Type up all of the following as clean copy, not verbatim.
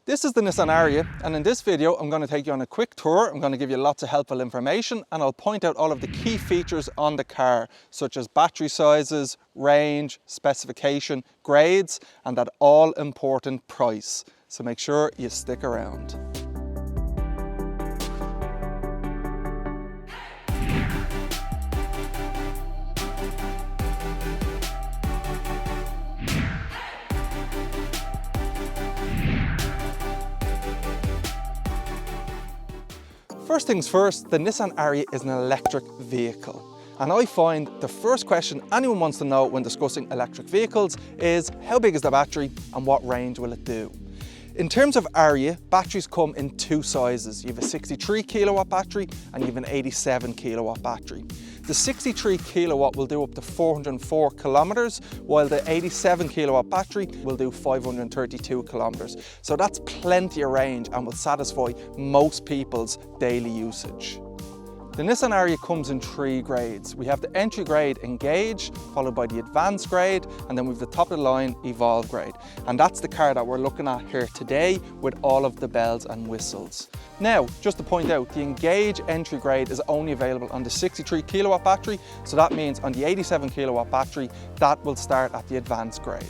This is the Nissan Ariya, and in this video I'm going to take you on a quick tour. I'm going to give you lots of helpful information, and I'll point out all of the key features on the car, such as battery sizes, range, specification, grades, and that all important price. So make sure you stick around. First things first, the Nissan Ariya is an electric vehicle. And I find the first question anyone wants to know when discussing electric vehicles is how big is the battery and what range will it do? In terms of Ariya, batteries come in two sizes. You have a 63 kilowatt battery and you have an 87 kilowatt battery. The 63 kilowatt will do up to 404 kilometers, while the 87 kilowatt battery will do 532 kilometers. So that's plenty of range and will satisfy most people's daily usage. The Nissan Ariya comes in three grades. We have the entry grade Engage, followed by the advanced grade, and then we have the top of the line Evolve grade. And that's the car that we're looking at here today with all of the bells and whistles. Now, just to point out, the Engage entry grade is only available on the 63 kilowatt battery, so that means on the 87 kilowatt battery, that will start at the advanced grade.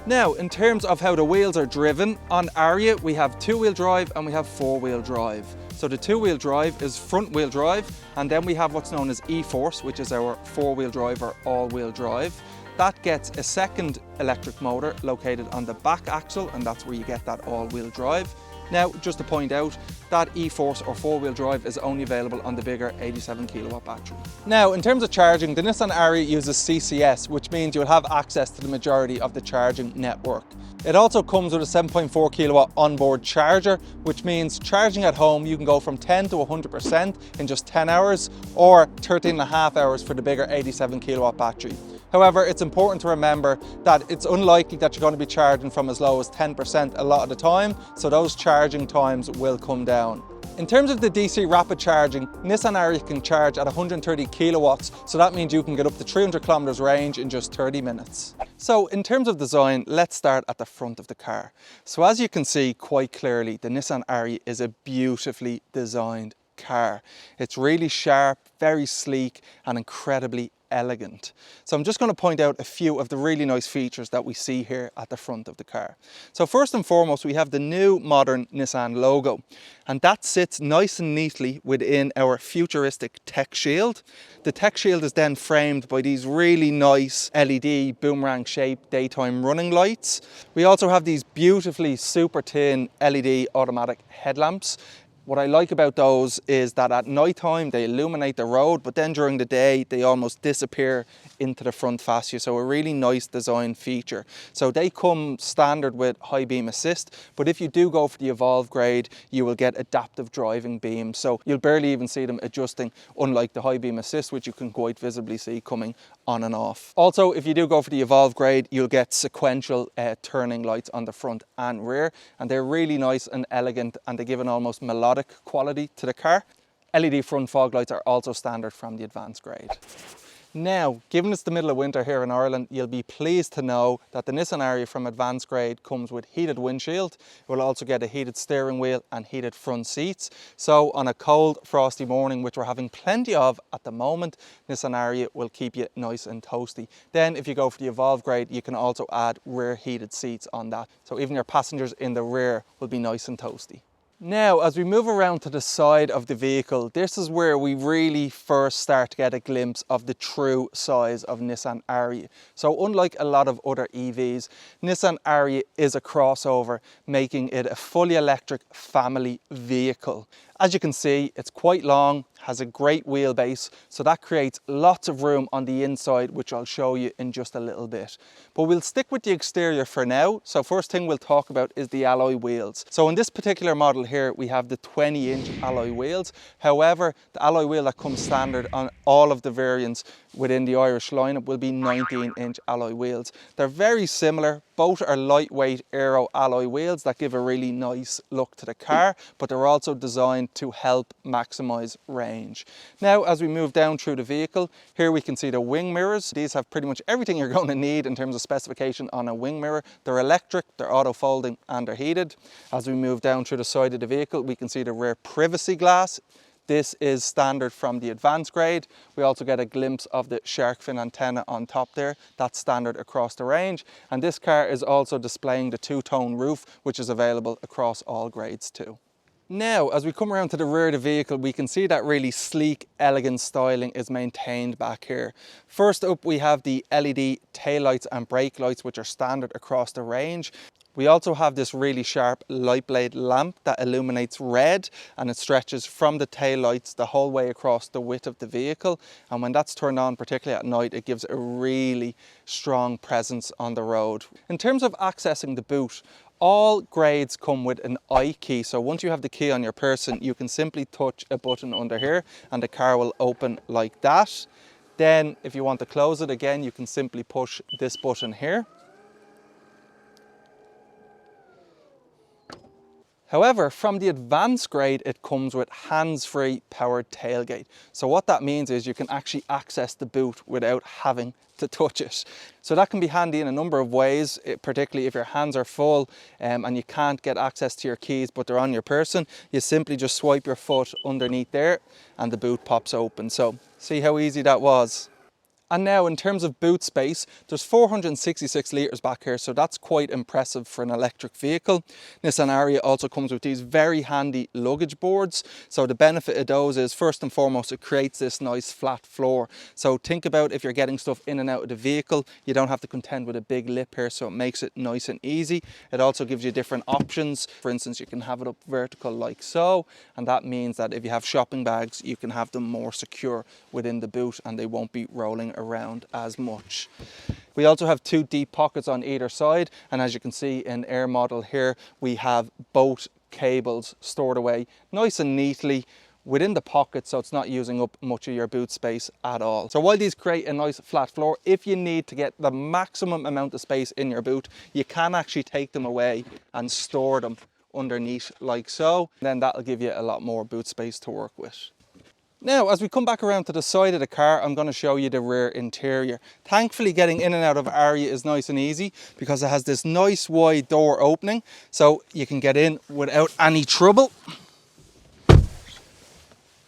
Now, in terms of how the wheels are driven, on Ariya we have two-wheel drive and we have four-wheel drive. So the two-wheel drive is front-wheel drive, and then we have what's known as E-Force, which is our four-wheel drive or all-wheel drive. That gets a second electric motor located on the back axle, and that's where you get that all-wheel drive. Now, just to point out, that E-Force or four-wheel drive is only available on the bigger 87 kilowatt battery. Now, in terms of charging, the Nissan Ariya uses CCS, which means you'll have access to the majority of the charging network. It also comes with a 7.4 kilowatt onboard charger, which means charging at home, you can go from 10 to 100% in just 10 hours or 13.5 hours for the bigger 87 kilowatt battery. However, it's important to remember that it's unlikely that you're going to be charging from as low as 10% a lot of the time, so those charging times will come down. In terms of the DC rapid charging, Nissan Ariya can charge at 130 kilowatts, so that means you can get up to 300 kilometers range in just 30 minutes. So in terms of design, let's start at the front of the car. So as you can see quite clearly, the Nissan Ariya is a beautifully designed car. It's really sharp, very sleek, and incredibly elegant. So I'm just going to point out a few of the really nice features that we see here at the front of the car. So first and foremost, we have the new modern Nissan logo, and that sits nice and neatly within our futuristic tech shield. The tech shield is then framed by these really nice LED boomerang shaped daytime running lights. We also have these beautifully super thin LED automatic headlamps. What I like about those is that at night time they illuminate the road, but then during the day they almost disappear into the front fascia. So a really nice design feature. So they come standard with high beam assist, but if you do go for the Evolve grade, you will get adaptive driving beams. So you'll barely even see them adjusting, unlike the high beam assist, which you can quite visibly see coming on and off. Also, if you do go for the Evolve grade, you'll get sequential turning lights on the front and rear, and they're really nice and elegant, and they give an almost melodic quality to the car. LED front fog lights are also standard from the advanced grade. Now, given it's the middle of winter here in Ireland, you'll be pleased to know that the Nissan Ariya from advanced grade comes with heated windshield. It will also get a heated steering wheel and heated front seats. So on a cold, frosty morning, which we're having plenty of at the moment, Nissan Ariya will keep you nice and toasty. Then if you go for the Evolve grade, you can also add rear heated seats on that. So even your passengers in the rear will be nice and toasty. Now, as we move around to the side of the vehicle, this is where we really first start to get a glimpse of the true size of Nissan Ariya. So unlike a lot of other EVs, Nissan Ariya is a crossover, making it a fully electric family vehicle. As you can see, it's quite long, has a great wheelbase, so that creates lots of room on the inside, which I'll show you in just a little bit. But we'll stick with the exterior for now. So first thing we'll talk about is the alloy wheels. So in this particular model here, we have the 20-inch alloy wheels. However, the alloy wheel that comes standard on all of the variants within the Irish lineup will be 19-inch alloy wheels. They're very similar, Both are lightweight aero alloy wheels that give a really nice look to the car, but they're also designed to help maximize range. Now, as we move down through the vehicle, here we can see the wing mirrors. These have pretty much everything you're going to need in terms of specification on a wing mirror. They're electric, they're auto folding, and they're heated. As we move down through the side of the vehicle, we can see the rear privacy glass. This is standard from the advanced grade. We also get a glimpse of the shark fin antenna on top there. That's standard across the range. And this car is also displaying the two-tone roof, which is available across all grades too. Now, as we come around to the rear of the vehicle, we can see that really sleek, elegant styling is maintained back here. First up, we have the LED taillights and brake lights, which are standard across the range. We also have this really sharp light blade lamp that illuminates red, and it stretches from the tail lights the whole way across the width of the vehicle. And when that's turned on, particularly at night, it gives a really strong presence on the road. In terms of accessing the boot, all grades come with an I key. So once you have the key on your person, you can simply touch a button under here and the car will open like that. Then if you want to close it again, you can simply push this button here. However, from the advanced grade, it comes with hands-free powered tailgate. So what that means is you can actually access the boot without having to touch it. So that can be handy in a number of ways, particularly if your hands are full and you can't get access to your keys, but they're on your person. You simply just swipe your foot underneath there and the boot pops open. So see how easy that was. And now in terms of boot space, there's 466 litres back here, so that's quite impressive for an electric vehicle. Nissan Ariya also comes with these very handy luggage boards. So the benefit of those is, first and foremost, it creates this nice flat floor. So think about if you're getting stuff in and out of the vehicle, you don't have to contend with a big lip here, so it makes it nice and easy. It also gives you different options. For instance, you can have it up vertical like so, and that means that if you have shopping bags, you can have them more secure within the boot and they won't be rolling around as much. We also have two deep pockets on either side, and as you can see in Air model here, we have both cables stored away nice and neatly within the pocket, so it's not using up much of your boot space at all. So while these create a nice flat floor, if you need to get the maximum amount of space in your boot, you can actually take them away and store them underneath like so. Then that'll give you a lot more boot space to work with. Now, as we come back around to the side of the car, I'm going to show you the rear interior. Thankfully, getting in and out of Ariya is nice and easy because it has this nice wide door opening, so you can get in without any trouble.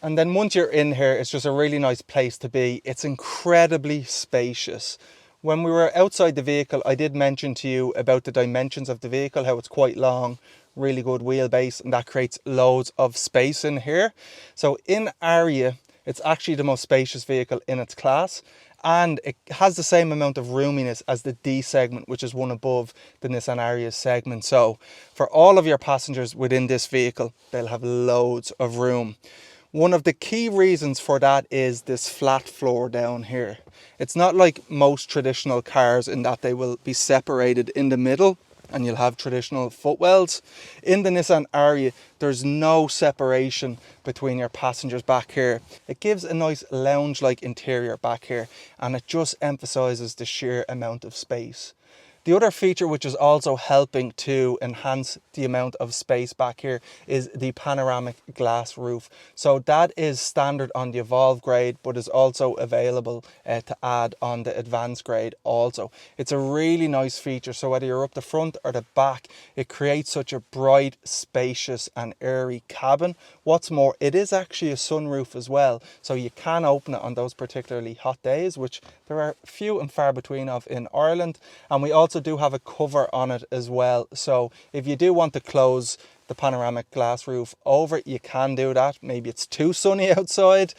And then once you're in here, it's just a really nice place to be. It's incredibly spacious. When we were outside the vehicle, I did mention to you about the dimensions of the vehicle, how it's quite long, really good wheelbase, and that creates loads of space in here. So in Ariya, it's actually the most spacious vehicle in its class, and it has the same amount of roominess as the D segment, which is one above the Nissan Ariya segment. So for all of your passengers within this vehicle, they'll have loads of room. One of the key reasons for that is this flat floor down here. It's not like most traditional cars in that they will be separated in the middle and you'll have traditional footwells. In the Nissan Ariya, there's no separation between your passengers back here. It gives a nice lounge-like interior back here, and it just emphasizes the sheer amount of space. The other feature which is also helping to enhance the amount of space back here is the panoramic glass roof. So that is standard on the Evolve grade, but is also available to add on the advanced grade also. It's a really nice feature, so whether you're up the front or the back, it creates such a bright, spacious and airy cabin. What's more, it is actually a sunroof as well, so you can open it on those particularly hot days, which there are few and far between of in Ireland. And we also do have a cover on it as well, so if you do want to close the panoramic glass roof over, you can do that. Maybe it's too sunny outside,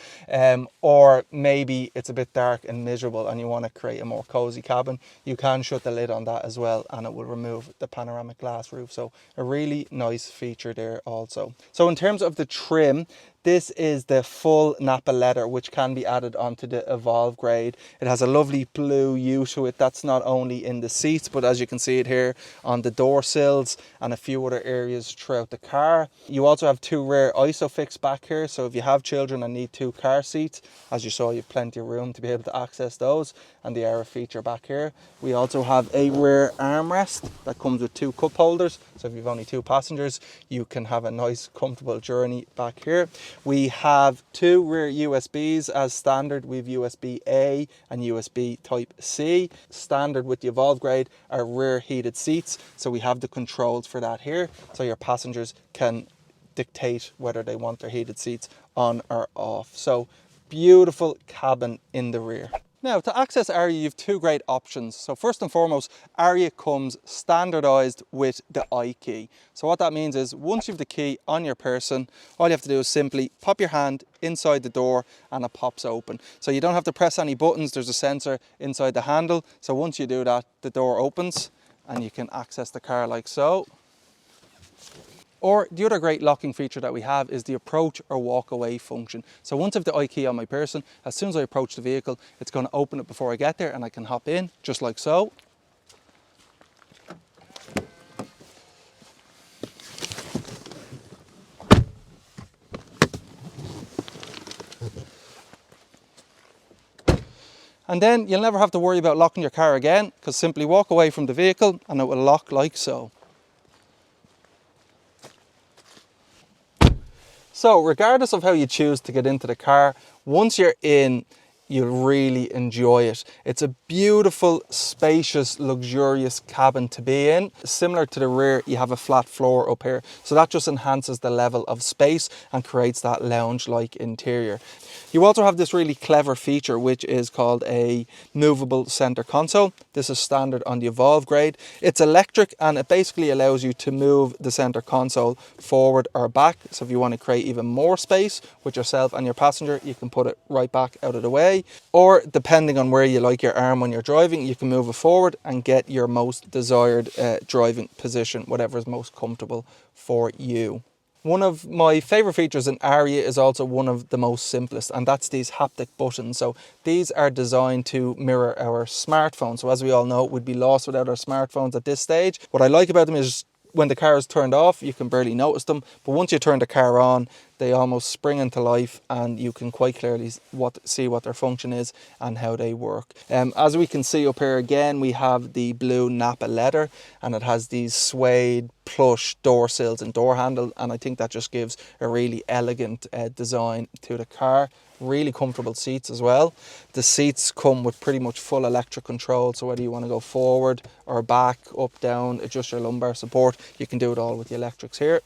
or maybe it's a bit dark and miserable and you want to create a more cozy cabin, you can shut the lid on that as well and it will remove the panoramic glass roof. So a really nice feature there also. So in terms of the trim, this is the full Napa leather, which can be added onto the Evolve grade. It has a lovely blue hue to it. That's not only in the seats, but as you can see it here on the door sills and a few other areas throughout throughout the car. You also have 2 rear ISOFIX back here, so if you have children and need 2 car seats, as you saw, you have plenty of room to be able to access those, and the Air feature back here. We also have a rear armrest that comes with 2 cup holders, so if you've only 2 passengers, you can have a nice comfortable journey back here. We have 2 rear USBs as standard. We have USB-A and USB Type-C. Standard with the Evolve grade are rear heated seats, so we have the controls for that here, so your passengers can dictate whether they want their heated seats on or off. So beautiful cabin in the rear. Now, to access Ariya, you have 2 great options. So first and foremost, Ariya comes standardized with the iKey. So what that means is once you have the key on your person, all you have to do is simply pop your hand inside the door and it pops open. So you don't have to press any buttons. There's a sensor inside the handle. So once you do that, the door opens and you can access the car like so. Or the other great locking feature that we have is the approach or walk away function. So once I have the iKey on my person, as soon as I approach the vehicle, it's going to open it before I get there and I can hop in just like so. And then you'll never have to worry about locking your car again, because simply walk away from the vehicle and it will lock like so. So regardless of how you choose to get into the car, once you're in, you'll really enjoy it. It's a beautiful, spacious, luxurious cabin to be in. Similar to the rear, you have a flat floor up here, so that just enhances the level of space and creates that lounge-like interior. You also have this really clever feature which is called a movable center console. This is standard on the Evolve grade. It's electric and it basically allows you to move the center console forward or back. So if you want to create even more space with yourself and your passenger, you can put it right back out of the way. Or depending on where you like your arm when you're driving, you can move it forward and get your most desired driving position, whatever is most comfortable for you. One of my favourite features in Ariya is also one of the most simplest, and that's these haptic buttons. So these are designed to mirror our smartphones. So as we all know, we'd be lost without our smartphones at this stage. What I like about them is when the car is turned off, you can barely notice them. But once you turn the car on, they almost spring into life and you can quite clearly see what their function is and how they work. As we can see up here again, we have the blue Napa leather and it has these suede plush door sills and door handle, and I think that just gives a really elegant design to the car. Really comfortable seats as well. The seats come with pretty much full electric control, so whether you want to go forward or back, up, down, adjust your lumbar support, you can do it all with the electrics here.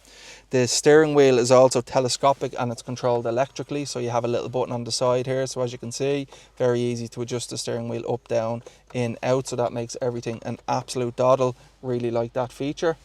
The steering wheel is also telescopic and it's controlled electrically, so you have a little button on the side here, so as you can see, very easy to adjust the steering wheel up, down, in, out, so that makes everything an absolute doddle. Really like that feature.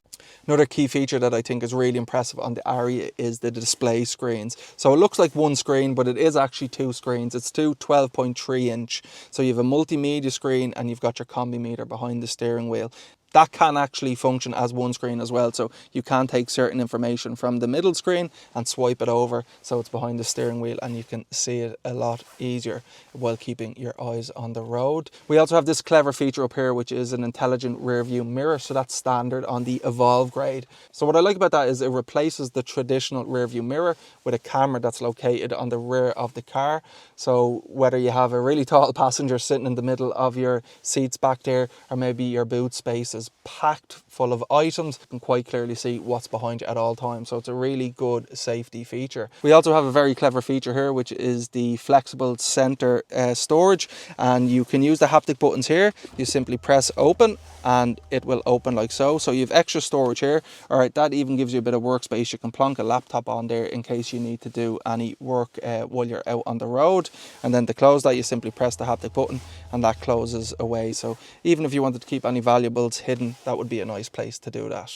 Another key feature that I think is really impressive on the Ariya is the display screens. So it looks like one screen, but it is actually 2 screens. It's 2 12.3 inch. So you have a multimedia screen and you've got your combi meter behind the steering wheel. That can actually function as one screen as well. So you can take certain information from the middle screen and swipe it over so it's behind the steering wheel and you can see it a lot easier while keeping your eyes on the road. We also have this clever feature up here, which is an intelligent rear view mirror. So that's standard on the Evolve grade. So what I like about that is it replaces the traditional rear view mirror with a camera that's located on the rear of the car. So whether you have a really tall passenger sitting in the middle of your seats back there, or maybe your boot space is packed full of items, you can quite clearly see what's behind you at all times. So it's a really good safety feature. We also have a very clever feature here, which is the flexible center storage, and you can use the haptic buttons here. You simply press open and it will open like so. So you have extra storage here. All right, that even gives you a bit of workspace. You can plonk a laptop on there in case you need to do any work while you're out on the road. And then to close that, you simply press the haptic button and that closes away. So even if you wanted to keep any valuables hidden, that would be a nice place to do that.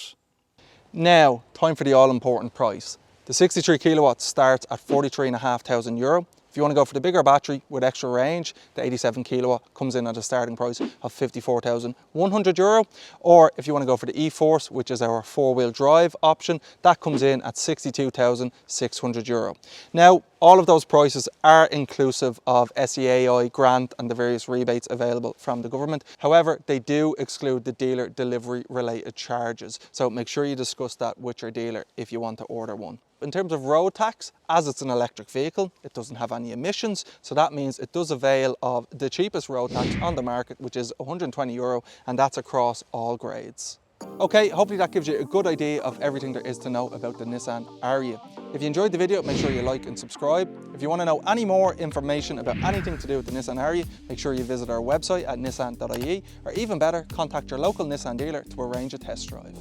Now, time for the all-important price. The 63 kilowatts starts at €43,500. If you want to go for the bigger battery with extra range, the 87 kilowatt comes in at a starting price of €54,100. Or if you want to go for the E-Force, which is our four-wheel drive option, that comes in at €62,600. Now, all of those prices are inclusive of SEAI grant and the various rebates available from the government. However, they do exclude the dealer delivery related charges. So make sure you discuss that with your dealer if you want to order one. In terms of road tax, as it's an electric vehicle, it doesn't have any emissions. So that means it does avail of the cheapest road tax on the market, which is €120, and that's across all grades. Okay, hopefully that gives you a good idea of everything there is to know about the Nissan Ariya. If you enjoyed the video, make sure you like and subscribe. If you want to know any more information about anything to do with the Nissan Ariya, make sure you visit our website at nissan.ie, or even better, contact your local Nissan dealer to arrange a test drive.